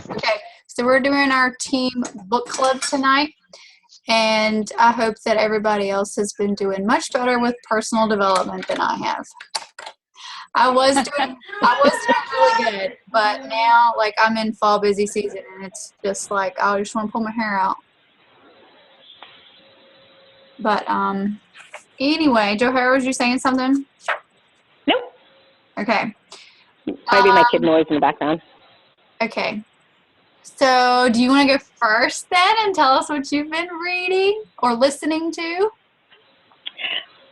Okay, so we're doing our team book club tonight, and I hope that everybody else has been doing much better with personal development than I have. I was doing really good, but now, like, I'm in fall busy season, and it's just like I just want to pull my hair out. But anyway, Joe Harrow, was you saying something? Nope. Okay. Might be my kid noise in the background. Okay. So, do you want to go first then and tell us what you've been reading or listening to?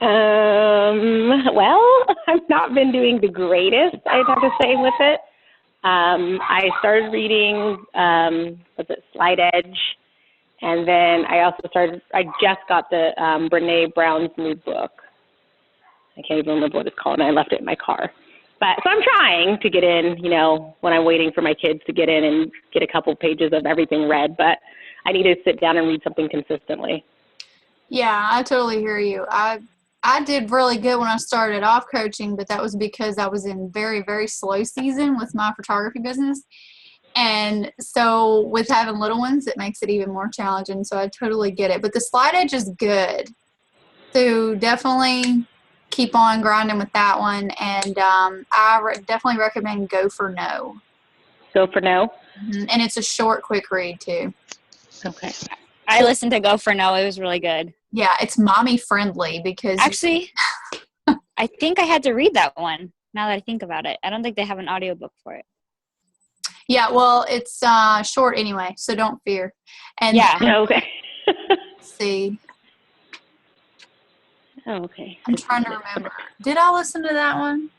Well, I've not been doing the greatest, I'd have to say, with it. I started reading, Slide Edge, and then I just got the Brene Brown's new book. I can't even remember what it's called, and I left it in my car. So I'm trying to get in, when I'm waiting for my kids to get in and get a couple pages of everything read, but I need to sit down and read something consistently. Yeah, I totally hear you. I did really good when I started off coaching, but that was because I was in very, very slow season with my photography business. And so with having little ones, it makes it even more challenging. So I totally get it. But the Slide Edge is good. So definitely keep on grinding with that one. And I definitely recommend Go for No. Go for No? Mm-hmm. And it's a short, quick read, too. Okay. I listened to Go for No. It was really good. Yeah, it's mommy friendly because... Actually, I think I had to read that one now that I think about it. I don't think they have an audiobook for it. Yeah, well, it's short anyway, so don't fear. And yeah, okay. Let's see. Oh, okay. I'm trying to remember. Did I listen to that one?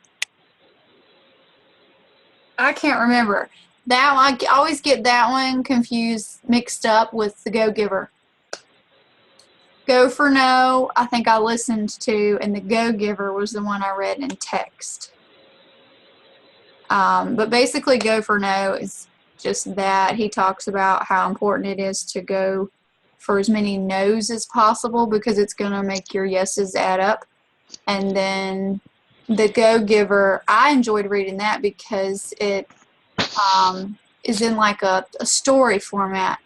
I can't remember. That one, I always get that one mixed up with The Go-Giver. Go for No, I think I listened to, and The Go-Giver was the one I read in text. But basically, Go for No is just that. He talks about how important it is to go for as many no's as possible because it's going to make your yeses add up. And then The Go-Giver, I enjoyed reading that because it is in like a story format.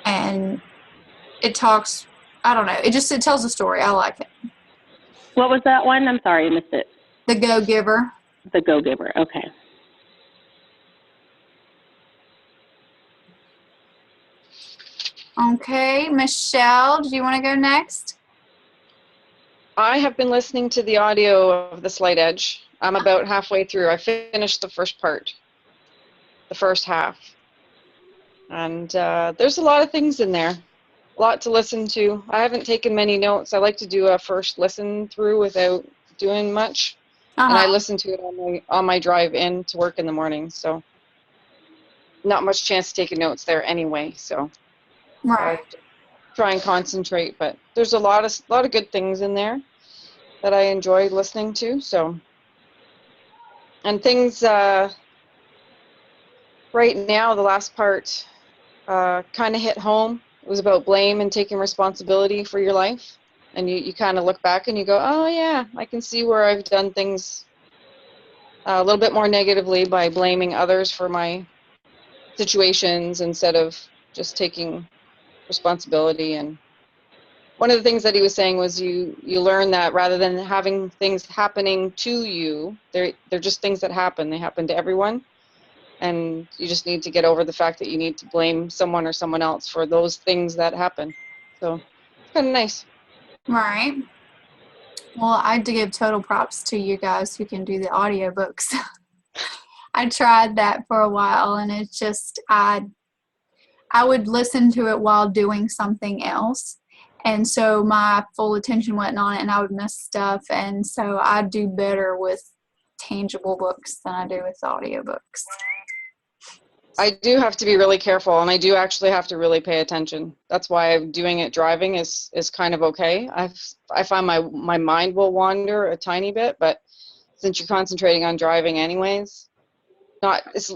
And it talks, I don't know, it tells a story. I like it. What was that one? I'm sorry, I missed it. The Go-Giver. The Go-Giver, okay. Okay, Michelle, do you want to go next? I have been listening to the audio of The Slight Edge. I'm about halfway through. I finished the first part, the first half. And there's a lot of things in there, a lot to listen to. I haven't taken many notes. I like to do a first listen through without doing much. And I listen to it on my drive in to work in the morning. So not much chance to take notes there anyway. So right. Try and concentrate. But there's a lot of good things in there that I enjoy listening to. So, and things right now, the last part kind of hit home. It was about blame and taking responsibility for your life. And you kind of look back and you go, oh yeah, I can see where I've done things a little bit more negatively by blaming others for my situations instead of just taking responsibility. And one of the things that he was saying was you learn that rather than having things happening to you, they're just things that happen. They happen to everyone. And you just need to get over the fact that you need to blame someone or someone else for those things that happen. So it's kind of nice. Right. Well, I do give total props to you guys who can do the audiobooks. I tried that for a while, and it's just, I would listen to it while doing something else. And so my full attention wasn't on it, and I would miss stuff. And so I do better with tangible books than I do with audiobooks. I do have to be really careful, and I do actually have to really pay attention. That's why doing it driving is kind of okay. I find my mind will wander a tiny bit, but since you're concentrating on driving anyways, it's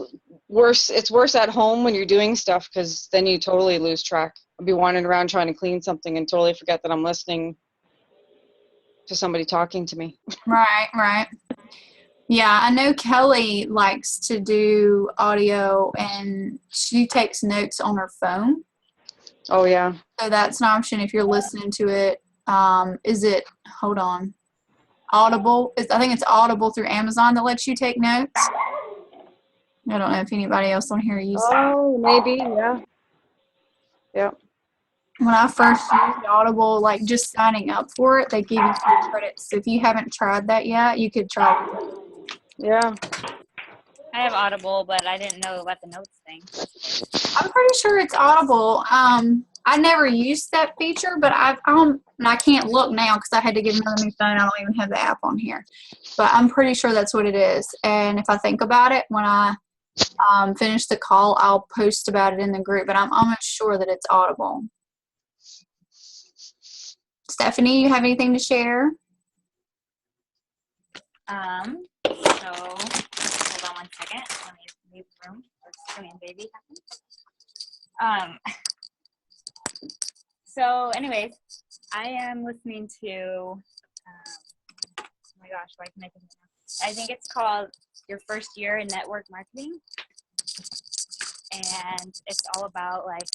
worse at home when you're doing stuff because then you totally lose track. I'll be wandering around trying to clean something and totally forget that I'm listening to somebody talking to me. Right. Yeah, I know Kelly likes to do audio and she takes notes on her phone. Oh yeah. So that's an option if you're listening to it. Is it, hold on, Audible? I think it's Audible through Amazon that lets you take notes. I don't know if anybody else on here uses it. Oh, maybe. Yeah. Yep. When I first used Audible, like just signing up for it, they give you free credits. So if you haven't tried that yet, you could try it. Yeah. I have Audible, but I didn't know about the notes thing. I'm pretty sure it's Audible. I never used that feature, but and I can't look now because I had to get another new phone. I don't even have the app on here, but I'm pretty sure that's what it is. And if I think about it, when I finish the call, I'll post about it in the group. But I'm almost sure that it's Audible. Stephanie, you have anything to share? So hold on one second. Let me leave the room. Screaming baby happens. So anyways, I am listening to, oh my gosh, why can I think of it now? I think it's called Your First Year in Network Marketing. And it's all about like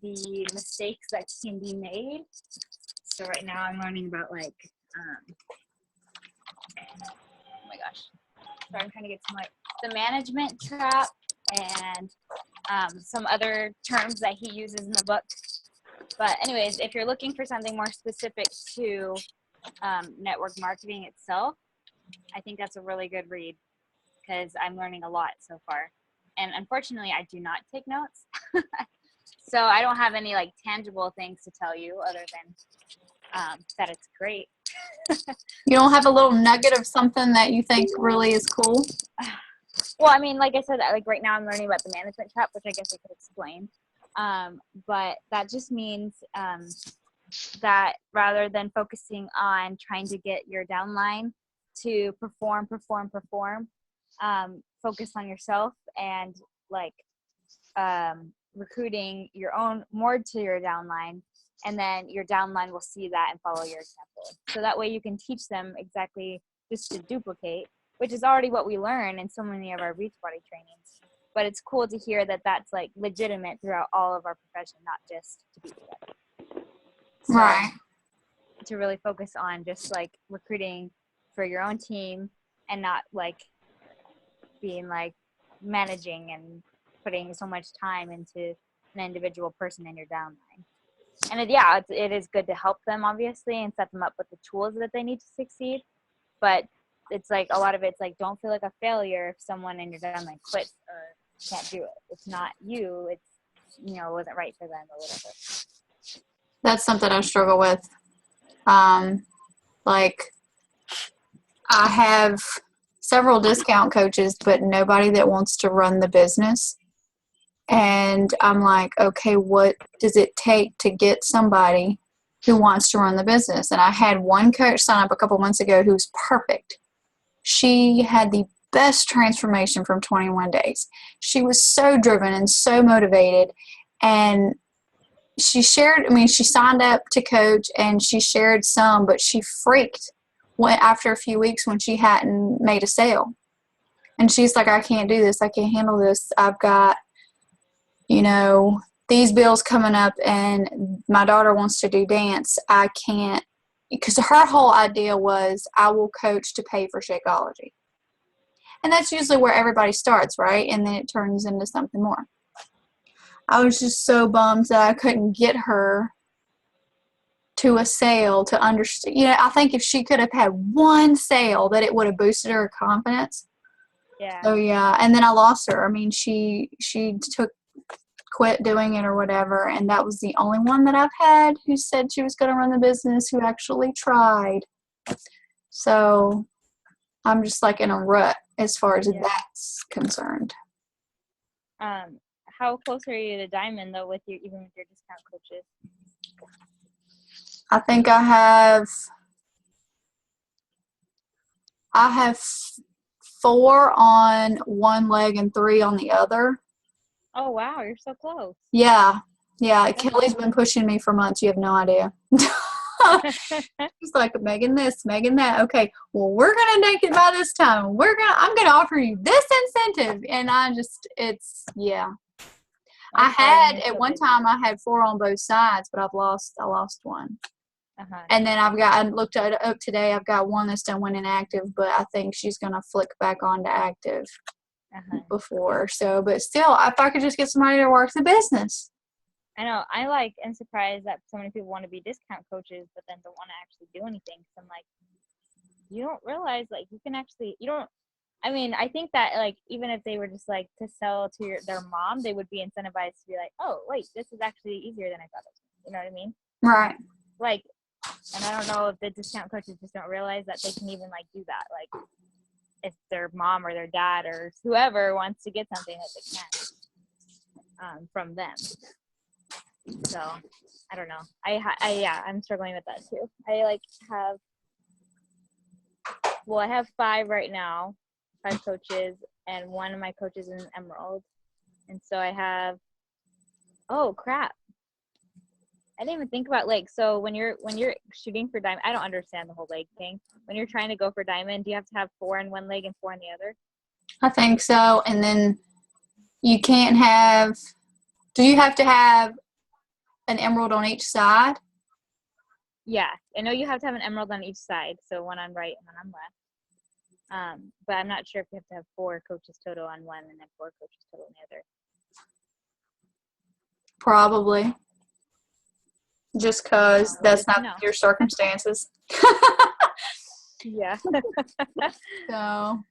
the mistakes that can be made. So right now I'm learning about like, oh my gosh. So I'm trying to get some like the management trap and some other terms that he uses in the book. But anyways, if you're looking for something more specific to network marketing itself, I think that's a really good read because I'm learning a lot so far. And unfortunately, I do not take notes. So I don't have any like tangible things to tell you other than that it's great. You don't have a little nugget of something that you think really is cool? Well, I mean, like I said, like right now I'm learning about the management trap, which I guess I could explain. But that just means that rather than focusing on trying to get your downline to perform, focus on yourself and like recruiting your own more to your downline, and then your downline will see that and follow your example. So that way you can teach them exactly just to duplicate, which is already what we learn in so many of our Beachbody trainings. But it's cool to hear that that's like legitimate throughout all of our profession, not just to Beachbody. So, Right. to really focus on just like recruiting for your own team and not like being like managing and putting so much time into an individual person in your downline. And it is good to help them obviously and set them up with the tools that they need to succeed. But it's like a lot of it's like don't feel like a failure if someone in your downline quits or can't do it. It's not you. It's it wasn't right for them or whatever. That's something I struggle with. Like I have several discount coaches, but nobody that wants to run the business. And I'm like, okay, what does it take to get somebody who wants to run the business? And I had one coach sign up a couple months ago who's perfect. She had the best transformation from 21 days. She was so driven and so motivated. And she signed up to coach and she shared some, but she freaked after a few weeks when she hadn't made a sale. And she's like, I can't do this. I can't handle this. I've got, these bills coming up and my daughter wants to do dance. I can't, because her whole idea was I will coach to pay for Shakeology. And that's usually where everybody starts, right? And then it turns into something more. I was just so bummed that I couldn't get her to a sale to understand. I think if she could have had one sale, that it would have boosted her confidence. Yeah. So yeah, and then I lost her. I mean, she quit doing it or whatever, and that was the only one that I've had who said she was going to run the business who actually tried. So I'm just like in a rut as far as that's concerned. How close are you to Diamond though even with your discount coaches? I think I have 4 on one leg and 3 on the other. Oh wow, you're so close. Yeah. Kelly's been pushing me for months. You have no idea. She's like, Megan this, Megan that. Okay, well, we're gonna make it by this time. I'm gonna offer you this incentive. And yeah. At one time I had 4 on both sides, but I lost one. And then I looked it up today. I've got one that's done went inactive, but I think she's gonna flick back onto active before. So, but still, if I could just get somebody to work the business. I know. I am surprised that so many people want to be discount coaches, but then don't want to actually do anything. So I'm like, you don't realize, like, you can actually, you don't, I mean, I think that, like, even if they were just, like, to sell to their mom, they would be incentivized to be like, oh, wait, this is actually easier than I thought it was. You know what I mean? Right. Like, and I don't know if the discount coaches just don't realize that they can even, like, do that. Like, if their mom or their dad or whoever wants to get something that they can from them. So, I don't know. I'm struggling with that too. I have 5 right now, 5 coaches, and one of my coaches is an Emerald. And so I have, oh crap. I didn't even think about so when you're shooting for diamond, I don't understand the whole leg thing. When you're trying to go for diamond, do you have to have 4 in one leg and 4 in the other? I think so. And then you can't do you have to have an emerald on each side? Yeah, I know you have to have an emerald on each side, so one on right and one on left. But I'm not sure if you have to have 4 coaches total on one and then 4 coaches total on the other. Probably. Just because that's not your circumstances. Yeah. So.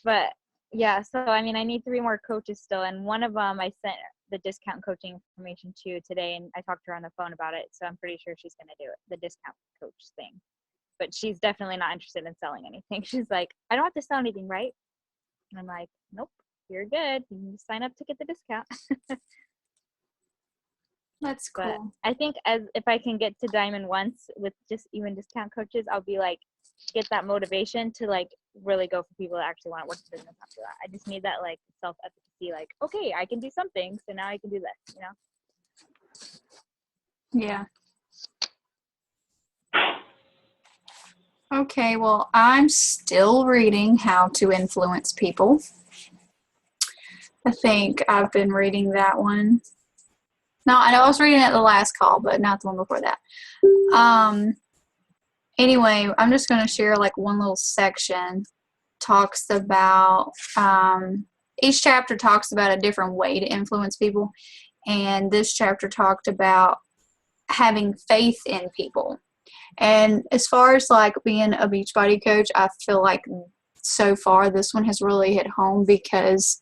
But yeah, so I mean, I need 3 more coaches still, and one of them I sent the discount coaching information to today, and I talked to her on the phone about it, so I'm pretty sure she's going to do it, the discount coach thing. But she's definitely not interested in selling anything. She's like, I don't have to sell anything, right? And I'm like, nope, you're good. You can just sign up to get the discount. That's cool. But I think if I can get to diamond once with just even discount coaches, I'll be like, get that motivation to like really go for people that actually want to work the business after that. I just need that like self-efficacy, like, okay, I can do something, so now I can do this, you know? Yeah. Okay, well, I'm still reading How to Influence People. I think I've been reading that one. No, I know I was reading it the last call, but not the one before that. Anyway, I'm just going to share like one little section. Talks about, each chapter talks about a different way to influence people. And this chapter talked about having faith in people. And as far as like being a Beachbody coach, I feel like so far this one has really hit home because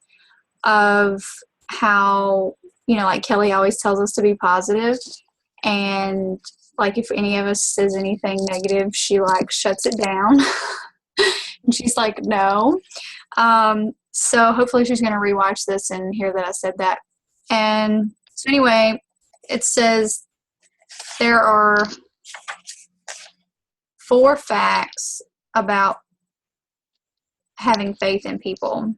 of how, like Kelly always tells us to be positive, and like if any of us says anything negative, she like shuts it down. And she's like, no. So hopefully she's going to rewatch this and hear that I said that. And so anyway, it says there are 4 facts about having faith in people,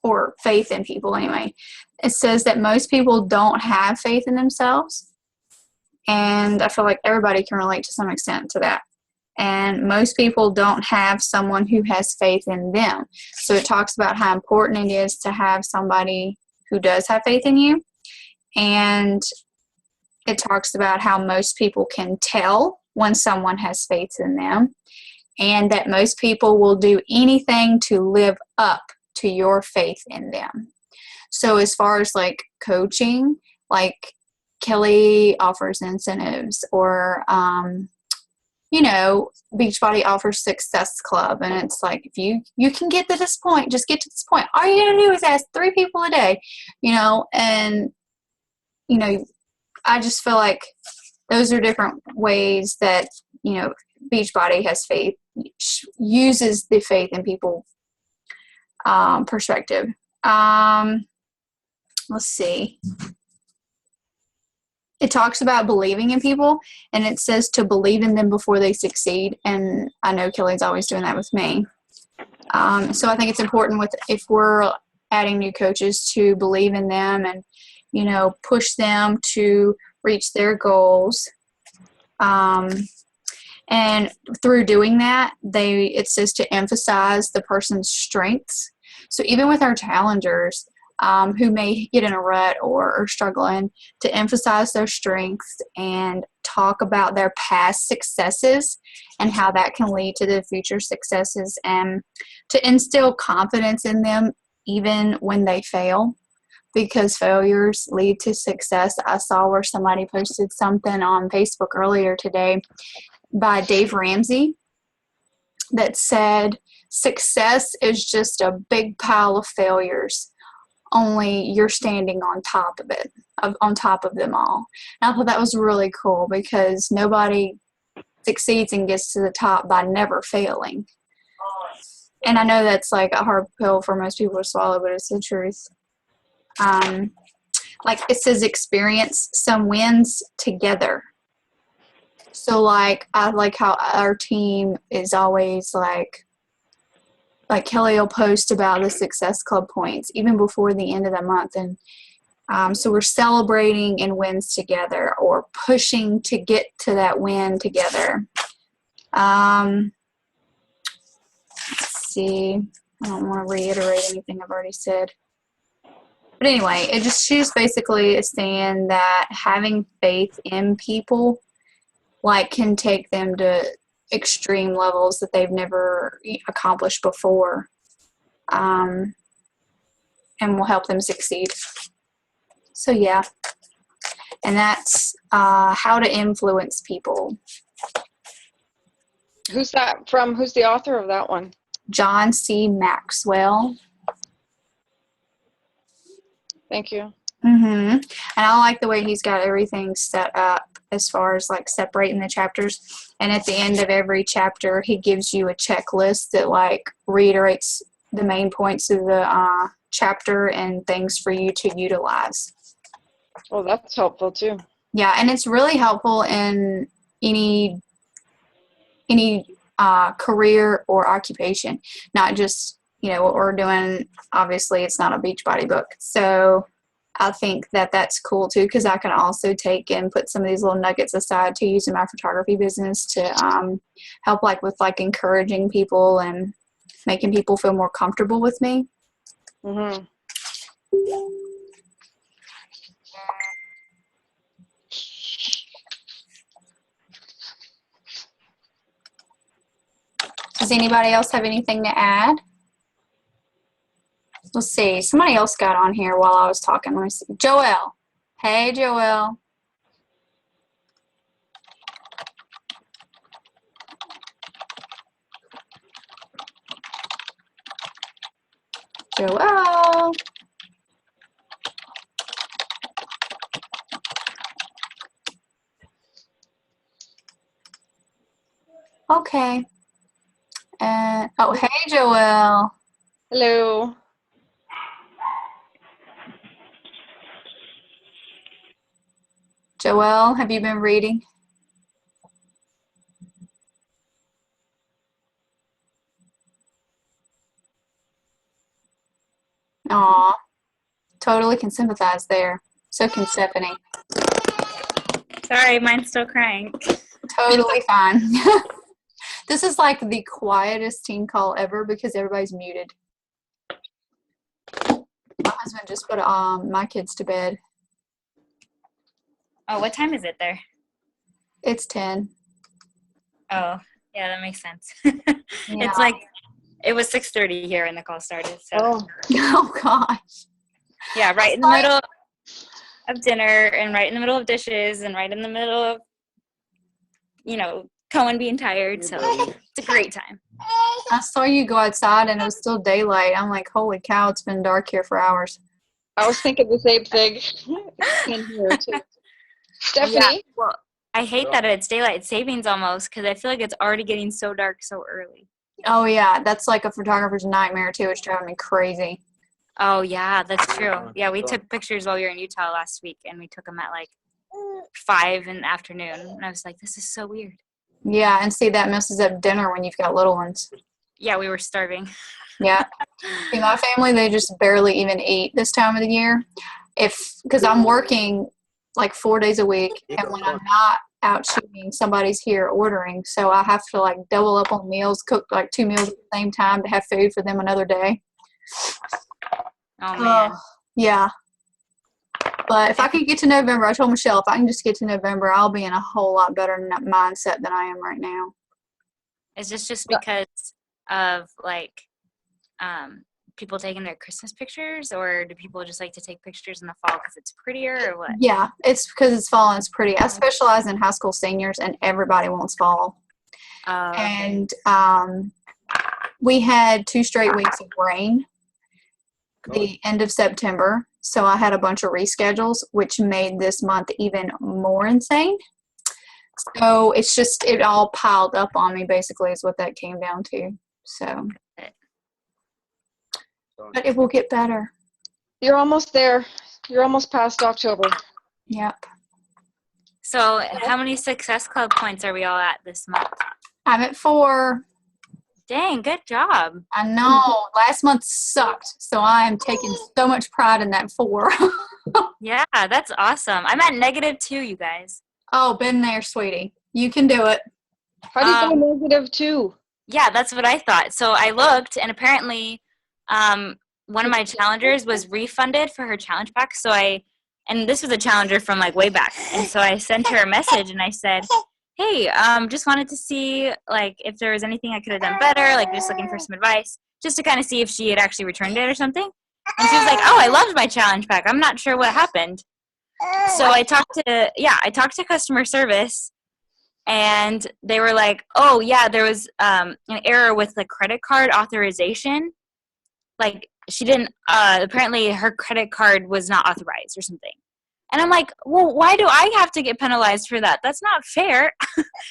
or faith in people anyway. It says that most people don't have faith in themselves, and I feel like everybody can relate to some extent to that. And most people don't have someone who has faith in them. So it talks about how important it is to have somebody who does have faith in you. And it talks about how most people can tell when someone has faith in them, and that most people will do anything to live up to your faith in them. So as far as like coaching, like Kelly offers incentives, or Beachbody offers Success Club, and it's like, if you can get to this point, just get to this point. All you gotta do is ask 3 people a day, and I just feel like those are different ways that Beachbody has faith, uses the faith in people perspective. Let's see. It talks about believing in people, and it says to believe in them before they succeed. And I know Kelly's always doing that with me. So I think it's important if we're adding new coaches to believe in them and, push them to reach their goals. And through doing that, it says to emphasize the person's strengths. So even with our challengers who may get in a rut or are struggling, to emphasize their strengths and talk about their past successes and how that can lead to the future successes, and to instill confidence in them even when they fail, because failures lead to success. I saw where somebody posted something on Facebook earlier today by Dave Ramsey that said, success is just a big pile of failures, only you're standing on top of it, on top of them all. And I thought that was really cool, because nobody succeeds and gets to the top by never failing. And I know that's like a hard pill for most people to swallow, but it's the truth. Like it says, experience some wins together. So like, I like how our team is always like Kelly will post about the Success Club points even before the end of the month. And so we're celebrating in wins together, or pushing to get to that win together. Let's see. I don't want to reiterate anything I've already said. But anyway, she just basically is saying that having faith in people like can take them to extreme levels that they've never accomplished before, and will help them succeed. So yeah, and that's how to influence people. Who's that from? Who's the author of that one? John C. Maxwell. Thank you. And I like the way he's got everything set up as far as like separating the chapters. And at the end of every chapter, he gives you a checklist that like reiterates the main points of the chapter and things for you to utilize. Oh, that's helpful too. Yeah, and it's really helpful in any career or occupation, not just, what we're doing. Obviously, it's not a Beachbody book. So I think that that's cool too, because I can also take and put some of these little nuggets aside to use in my photography business to help with encouraging people and making people feel more comfortable with me. Mm-hmm. Does anybody else have anything to add? Let's see. Somebody else got on here while I was talking. Let me see. Joelle. Hey, Joelle. Joelle. Okay. Oh, hey, Joelle. Hello. Joelle, have you been reading? Aw, totally can sympathize there. So can Stephanie. Sorry, mine's still crying. Totally fine. This is like the quietest team call ever because everybody's muted. My husband just put my kids to bed. Oh, what time is it there? It's 10. Oh, yeah, that makes sense. Yeah. It's like, it was 6:30 here when the call started. So. Oh gosh. Yeah, right in the middle of dinner, and right in the middle of dishes, and right in the middle of, Cohen being tired. So it's a great time. I saw you go outside and it was still daylight. I'm like, holy cow, it's been dark here for hours. I was thinking the same thing. In here too. Stephanie? Yeah, well, I hate that it's daylight savings almost, because I feel like it's already getting so dark so early. Oh yeah, that's like a photographer's nightmare too. It's driving me crazy. Oh yeah, that's true. Yeah, we took pictures while we were in Utah last week, and we took them at like 5 in the afternoon, and I was like, this is so weird. Yeah, and see, that messes up dinner when you've got little ones. Yeah, we were starving. Yeah. In my family, they just barely even eat this time of the year. Because I'm working like 4 days a week, and when I'm not out shooting, somebody's here ordering. So I have to like double up on meals, cook like 2 meals at the same time to have food for them another day. Oh man. Yeah. But if I can get to November, I told Michelle, if I can just get to November, I'll be in a whole lot better mindset than I am right now. Is this just because of like people taking their Christmas pictures, or do people just like to take pictures in the fall because it's prettier, or what? Yeah, it's because it's fall and it's pretty. I specialize in high school seniors, and everybody wants fall. Okay. And we had 2 straight weeks of rain the end of September. So I had a bunch of reschedules, which made this month even more insane. So it's just, it all piled up on me, basically, is what that came down to. So, but it will get better. You're almost there. You're almost past October. Yep. So how many Success Club points are we all at this month? I'm at 4. Dang, good job. I know. Last month sucked. So I am taking so much pride in that 4. Yeah, that's awesome. I'm at -2, you guys. Oh, been there, sweetie. You can do it. How do you go -2? Yeah, that's what I thought. So I looked, and apparently one of my challengers was refunded for her challenge pack. So and this was a challenger from like way back. And so I sent her a message and I said, hey, just wanted to see like if there was anything I could have done better, like just looking for some advice, just to kind of see if she had actually returned it or something. And she was like, oh, I loved my challenge pack. I'm not sure what happened. So I talked to customer service, and they were like, oh yeah, there was an error with the credit card authorization. Like she didn't, apparently her credit card was not authorized or something. And I'm like, well, why do I have to get penalized for that? That's not fair.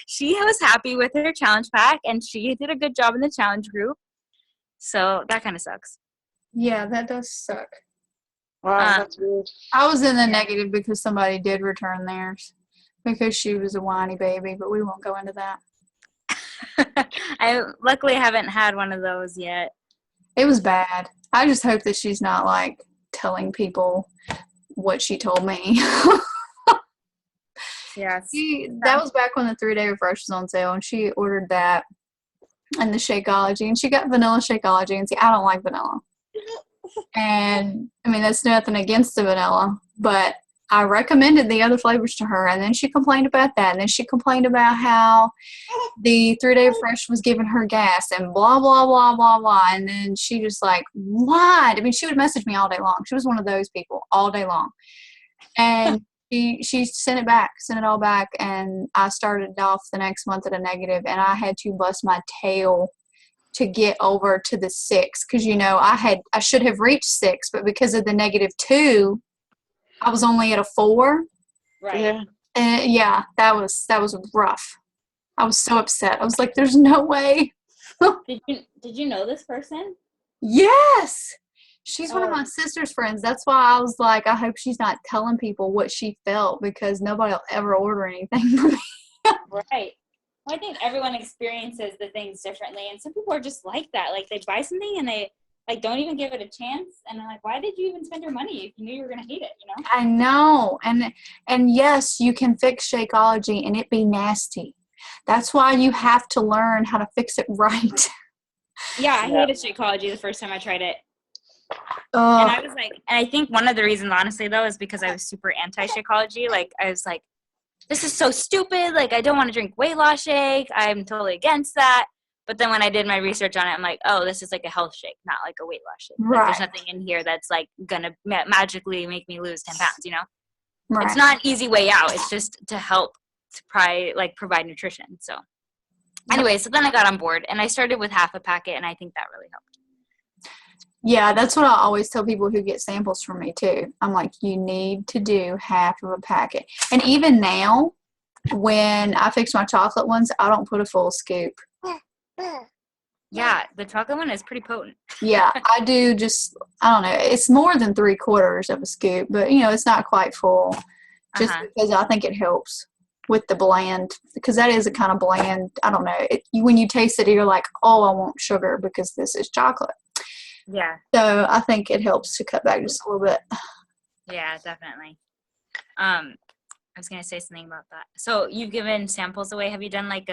She was happy with her challenge pack, and she did a good job in the challenge group. So that kind of sucks. Yeah, that does suck. Wow, that's weird. I was in the negative because somebody did return theirs because she was a whiny baby, but we won't go into that. I luckily haven't had one of those yet. It was bad. I just hope that she's not like telling people what she told me. Yes. That was back when the 3-day refresh was on sale, and she ordered that and the Shakeology, and she got vanilla Shakeology, and see, I don't like vanilla. And I mean, that's nothing against the vanilla, but I recommended the other flavors to her, and then she complained about that, and then she complained about how the 3-day refresh was giving her gas and blah, blah, blah, blah, blah. And then she just like, what? I mean, she would message me all day long. She was one of those people all day long. And she sent it all back, and I started off the next month at a negative, and I had to bust my tail to get over to the 6, because you know I should have reached 6, but because of the -2, I was only at a 4. Right. Yeah. And yeah, that was rough. I was so upset. I was like, "There's no way." Did you know this person? Yes, she's one of my sister's friends. That's why I was like, I hope she's not telling people what she felt, because nobody will ever order anything from me. Right. Well, I think everyone experiences the things differently, and some people are just like that. Like they buy something and they like don't even give it a chance, and I'm like, why did you even spend your money if you knew you were gonna hate it? You know? I know, and yes, you can fix Shakeology and it be nasty. That's why you have to learn how to fix it right. Yeah, I hated Shakeology the first time I tried it. Oh, And I was like, and I think one of the reasons, honestly, though, is because I was super anti-Shakeology. Like, I was like, this is so stupid. Like, I don't want to drink weight loss shake. I'm totally against that. But then when I did my research on it, I'm like, oh, this is like a health shake, not like a weight loss shake. Like, there's right. nothing in here that's like gonna magically make me lose 10 pounds, you know? Right. It's not an easy way out. It's just to help to provide nutrition. So anyway, so then I got on board, and I started with half a packet, and I think that really helped. Yeah, that's what I always tell people who get samples from me too. I'm like, you need to do half of a packet. And even now, when I fix my chocolate ones, I don't put a full scoop. Yeah, the chocolate one is pretty potent. Yeah, I do just, I don't know, it's more than 3/4 of a scoop, but you know, it's not quite full, just because I think it helps with the bland, because that is a kind of bland, I don't know, when you taste it, you're like, oh, I want sugar because this is chocolate. Yeah. So I think it helps to cut back just a little bit. Yeah, definitely. I was going to say something about that. So you've given samples away. Have you done like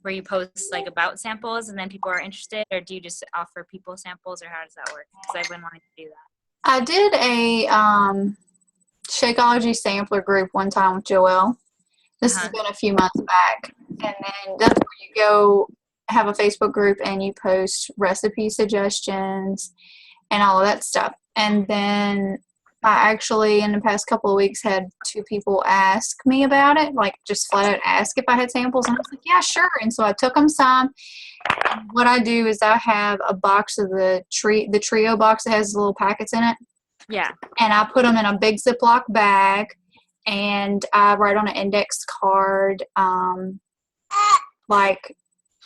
where you post like about samples and then people are interested, or do you just offer people samples, or how does that work? Because I've been wanting to do that. I did a Shakeology sampler group one time with Joelle. This has been a few months back. And then that's where you go have a Facebook group and you post recipe suggestions and all of that stuff. And then I actually, in the past couple of weeks, had 2 people ask me about it, like just flat out ask if I had samples. And I was like, yeah, sure. And so I took them some. And what I do is I have a box of the trio box that has the little packets in it. Yeah. And I put them in a big Ziploc bag, and I write on an index card, like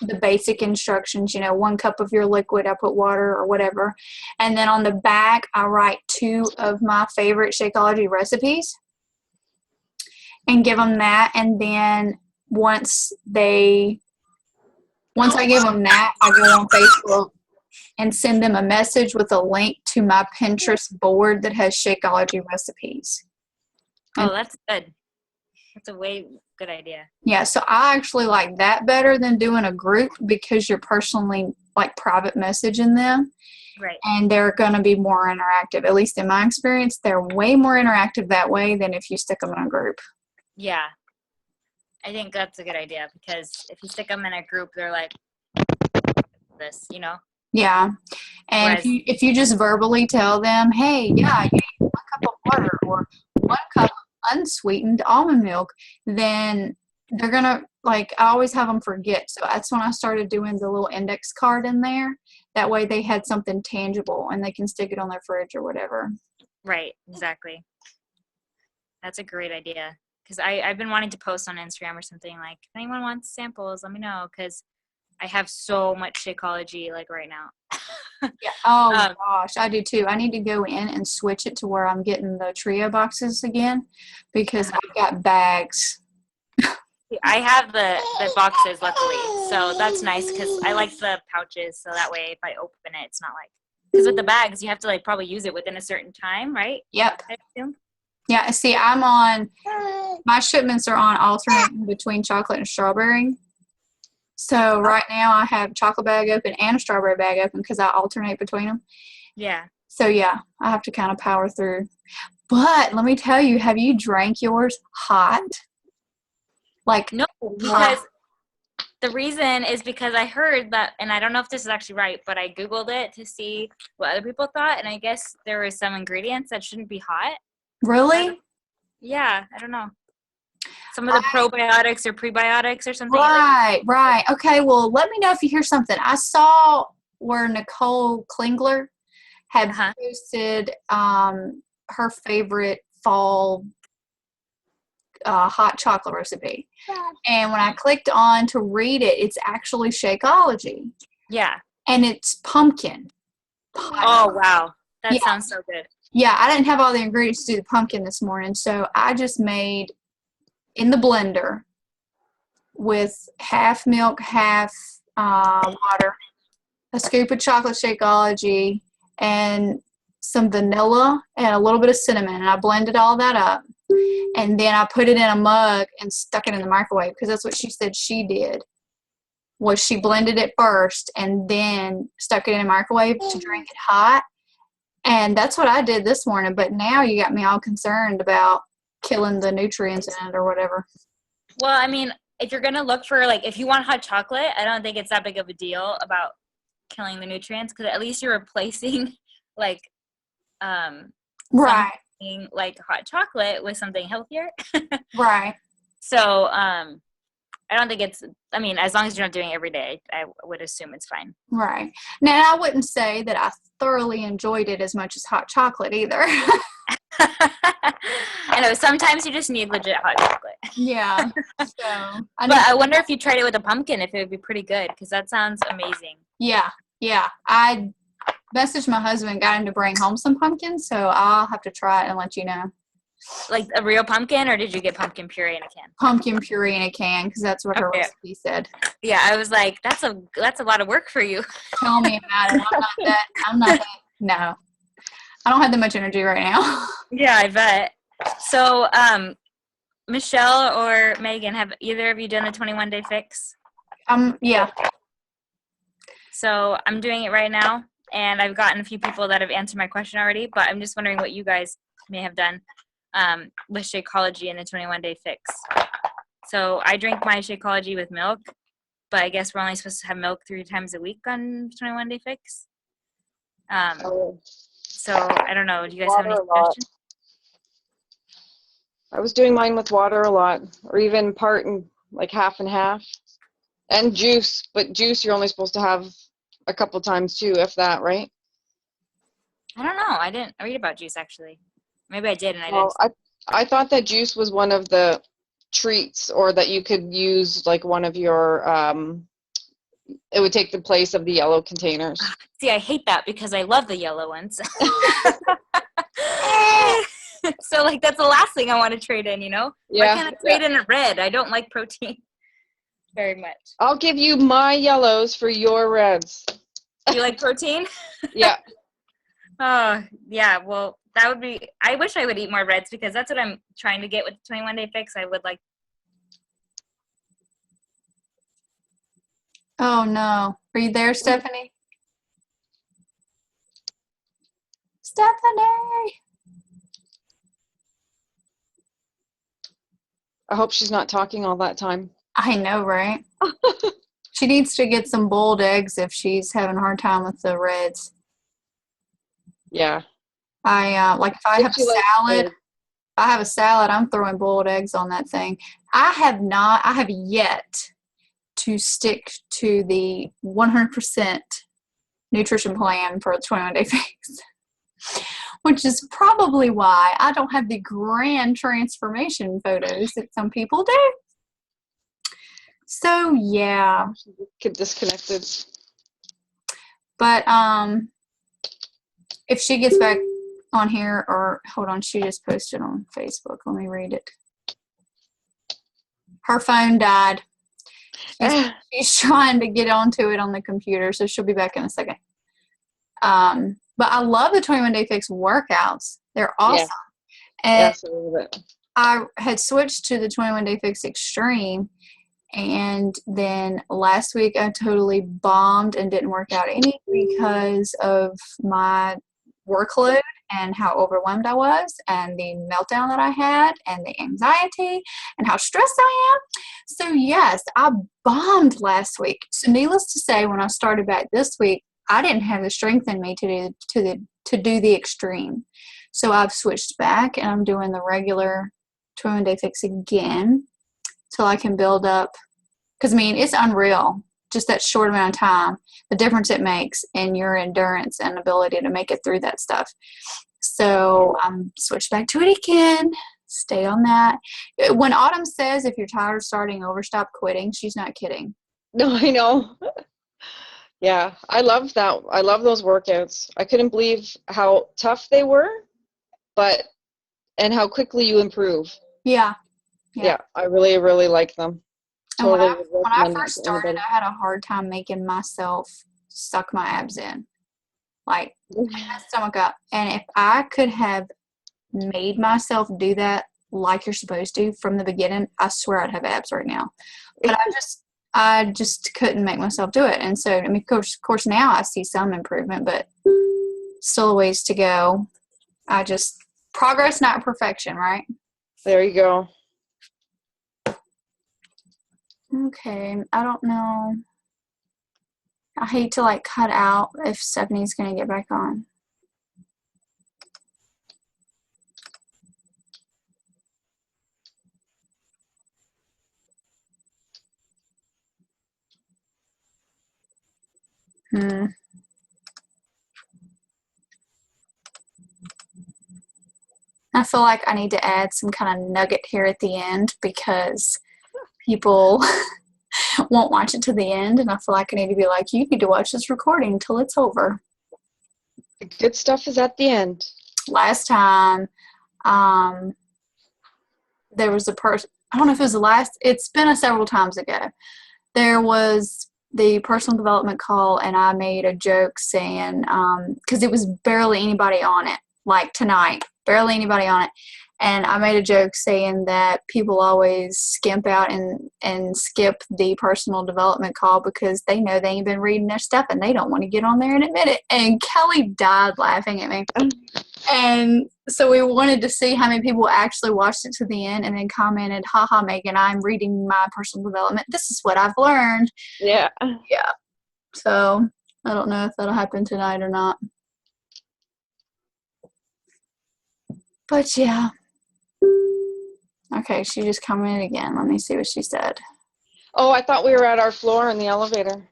the basic instructions, 1 cup of your liquid, I put water or whatever. And then on the back, I write 2 of my favorite Shakeology recipes and give them that. And then once I give them that, I go on Facebook and send them a message with a link to my Pinterest board that has Shakeology recipes. Oh, that's good. That's a way good idea. Yeah, so I actually like that better than doing a group, because you're personally like private messaging them. Right. And they're going to be more interactive. At least in my experience, they're way more interactive that way than if you stick them in a group. Yeah. I think that's a good idea, because if you stick them in a group, they're like this, Yeah. And Whereas, if you just verbally tell them, hey, yeah, you need 1 cup of water or 1 cup of unsweetened almond milk, then they're going to, like, I always have them forget. So that's when I started doing the little index card in there. That way they had something tangible and they can stick it on their fridge or whatever. right, exactly. That's a great idea. Because I've been wanting to post on Instagram or something like, if anyone wants samples, let me know. Because I have so much Shakeology like right now. Yeah. Oh gosh, I do too. I need to go in and switch it to where I'm getting the trio boxes again, because I've got bags. I have the boxes, luckily. So that's nice, because I like the pouches. So that way if I open it, it's not like, because with the bags, you have to like probably use it within a certain time, right? Yep. I assume. Yeah, see, my shipments are on alternating between chocolate and strawberry. So right now I have a chocolate bag open and a strawberry bag open because I alternate between them. Yeah. So yeah, I have to kind of power through. But let me tell you, have you drank yours hot? Like, no, because the reason is because I heard that, and I don't know if this is actually right, but I Googled it to see what other people thought, and I guess there were some ingredients that shouldn't be hot. Really? Yeah, I don't know. Some of the probiotics or prebiotics or something. Right. Okay, well, let me know if you hear something. I saw where Nicole Klingler had posted her favorite fall hot chocolate recipe. And when I clicked on to read it, it's actually Shakeology. Yeah. And it's pumpkin. Oh, wow. That sounds so good. Yeah, I didn't have all the ingredients to do the pumpkin this morning, so I just made in the blender with half milk, half water, a scoop of chocolate Shakeology, and some vanilla and a little bit of cinnamon. And I blended all that up. And then I put it in a mug and stuck it in the microwave, because that's what she said she did. Was she blended it first and then stuck it in a microwave to drink it hot. And that's what I did this morning. But now you got me all concerned about killing the nutrients in it or whatever. Well, I mean, if you're going to look for, like, if you want hot chocolate, I don't think it's that big of a deal about killing the nutrients, because at least you're replacing, like, right. like hot chocolate with something healthier. Right. So, I don't think it's, I mean, as long as you're not doing it every day, I would assume it's fine. Right. Now, I wouldn't say that I thoroughly enjoyed it as much as hot chocolate either. I know, sometimes you just need legit hot chocolate. Yeah. So, I wonder if you tried it with a pumpkin, if it would be pretty good, because that sounds amazing. Yeah. I messaged my husband, got him to bring home some pumpkins, so I'll have to try it and let you know. Like a real pumpkin, or did you get pumpkin puree in a can? Pumpkin puree in a can, because that's what her recipe said. Yeah, I was like, that's a lot of work for you. Tell me about it. I'm not that. No, I don't have that much energy right now. Yeah, I bet. So, Michelle or Megan, have either of you done the 21-day fix? Yeah. So I'm doing it right now, and I've gotten a few people that have answered my question already, but I'm just wondering what you guys may have done with Shakeology and the 21-day fix. So I drink my Shakeology with milk, but I guess we're only supposed to have milk 3 times a week on 21-day fix. So I don't know. Do you guys have any suggestions? I was doing mine with water a lot, or even part and like half and half, and juice. But juice you're only supposed to have a couple times too, if that, right? I don't know. I didn't read about juice actually. Maybe I did and I didn't. I thought that juice was one of the treats, or that you could use like one of your it would take the place of the yellow containers. See, I hate that because I love the yellow ones. So like that's the last thing I want to trade in, you know? Yeah. Why can't I trade in a red? I don't like protein very much. I'll give you my yellows for your reds. You like protein? Yeah. Oh, yeah. Well, that would be, I wish I would eat more reds because that's what I'm trying to get with the 21-day fix. I would like. Oh, no. Are you there, Stephanie? Stephanie! I hope she's not talking all that time. I know, right? She needs to get some boiled eggs if she's having a hard time with the reds. Yeah. Like if I have a salad, I'm throwing boiled eggs on that thing. I have yet to stick to the 100% nutrition plan for a 21-day fix, which is probably why I don't have the grand transformation photos that some people do. So yeah. Get disconnected. But if she gets back on here, or hold on, she just posted on Facebook. Let me read it. Her phone died. She's trying to get onto it on the computer, so she'll be back in a second. But I love the 21-day fix workouts. They're awesome. Yeah. And yes, I love it. I had switched to the 21-day fix extreme, and then last week I totally bombed and didn't work out any because of my workload and how overwhelmed I was and the meltdown that I had and the anxiety and how stressed I am. So yes, I bombed last week. So needless to say, when I started back this week, I didn't have the strength in me to do the extreme. So I've switched back and I'm doing the regular 21-day fix again till I can build up. Because I mean, it's unreal. Just that short amount of time, the difference it makes in your endurance and ability to make it through that stuff. So I'm switched back to it again. Stay on that. When Autumn says, if you're tired of starting over, stop quitting, she's not kidding. No, I know. Yeah, I love that. I love those workouts. I couldn't believe how tough they were, and how quickly you improve. Yeah. Yeah, I really, really like them. Totally. When I first started, I had a hard time making myself suck my abs in. Like, my stomach up. And if I could have made myself do that like you're supposed to from the beginning, I swear I'd have abs right now. But I just couldn't make myself do it. And so, I mean, of course now I see some improvement, but still a ways to go. Progress, not perfection, right? There you go. Okay, I don't know. I hate to cut out if Stephanie's going to get back on. I feel like I need to add some kind of nugget here at the end because people won't watch it to the end, and I feel like I need to be like, you need to watch this recording till it's over. The good stuff is at the end. Last time, there was a person, I don't know if it was it's been several times ago. There was the personal development call, and I made a joke saying, because it was barely anybody on it, like tonight, barely anybody on it. And I made a joke saying that people always skimp out and skip the personal development call because they know they ain't been reading their stuff and they don't want to get on there and admit it. And Kelly died laughing at me. And so we wanted to see how many people actually watched it to the end and then commented, haha, Megan, I'm reading my personal development. This is what I've learned. Yeah. Yeah. So I don't know if that'll happen tonight or not. But yeah. Okay, she just commented again. Let me see what she said. Oh, I thought we were at our floor in the elevator.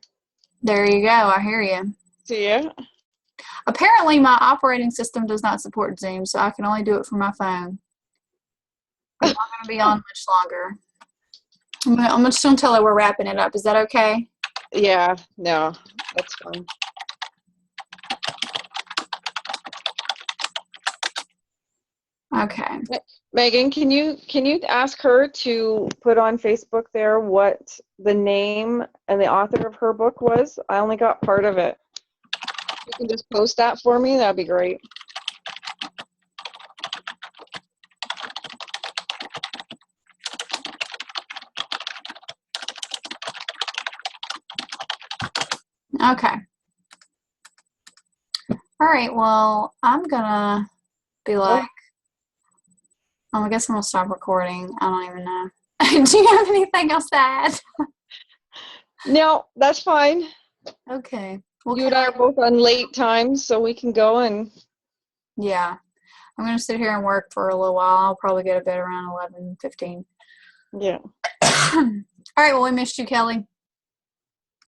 There you go. I hear you. See ya. Apparently, my operating system does not support Zoom, so I can only do it from my phone. I'm not going to be on much longer. I'm just going to tell her we're wrapping it up. Is that okay? Yeah, no, that's fine. Okay. Megan, can you ask her to put on Facebook there what the name and the author of her book was? I only got part of it. You can just post that for me. That'd be great. Okay. All right. Well, I'm going to be like, I guess I'm going to stop recording. I don't even know. Do you have anything else to add? No, that's fine. Okay. Well, You and I are both on late times, so we can go and... Yeah. I'm going to sit here and work for a little while. I'll probably go to bed around 11:15. Yeah. All right. Well, we missed you, Kelly.